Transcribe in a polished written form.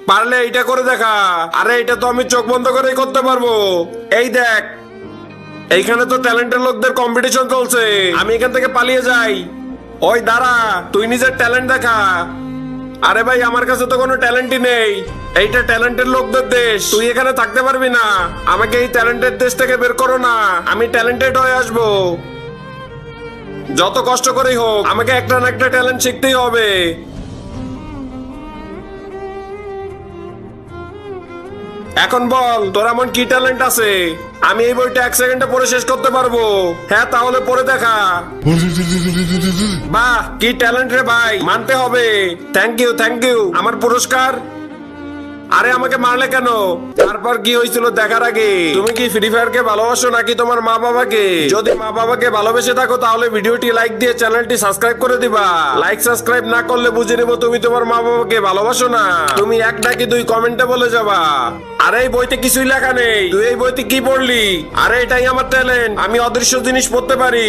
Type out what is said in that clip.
পারলে এইটা করে দেখা। আরে এটা তো আমি চোখ বন্ধ করেই করতে পারবো। এই দেখ, এইখানে তো ট্যালেন্টের লোকদের কম্পিটিশন চলছে, আমি এখান থেকে পালিয়ে যাই। ওই দাঁড়া, তুই নিজের ট্যালেন্ট দেখা। আরে ভাই, আমার কাছে তো কোনো ট্যালেন্টই নেই। এইটা ট্যালেন্টের লোকদের দেশ, তুই এখানে থাকতে পারবি না। আমাকে এই ট্যালেন্টের দেশ থেকে বের করো না, আমি ট্যালেন্টেড হয়ে আসবো। যত কষ্ট করেই হোক, আমাকে একটা না একটা ট্যালেন্ট শিখতেই হবে। এখন বল, তোর এমন কি ট্যালেন্ট আছে? আমি এই বইটা 1 সেকেন্ডে পড়ে শেষ করতে পারবো। হ্যাঁ, তাহলে পড়ে দেখা। বাহ, কি ট্যালেন্ট রে ভাই, মানতে হবে। Thank you, thank you. আমার পুরস্কার? আরে আমাকে মারলে কেন? তারপর কি হয়েছিল দেখার আগে তুমি কি ফ্রি ফায়ার কে ভালোবাসো নাকি তোমার মা বাবাকে? যদি মা বাবাকে ভালোবেসে থাকো তাহলে ভিডিওটি লাইক দিয়ে চ্যানেলটি সাবস্ক্রাইব করে দিবা। লাইক সাবস্ক্রাইব না করলে বুঝে নিব তুমি তোমার মা বাবাকে ভালোবাসো না। তুমি এক নাকি দুই কমেন্টে বলে যাবা। আরে এই বইতে কিছুই লেখা নেই, তুই এই বইতে কি পড়লি? আরে এটাই আমার ট্যালেন্ট, আমি অদৃশ্য জিনিস পড়তে পারি।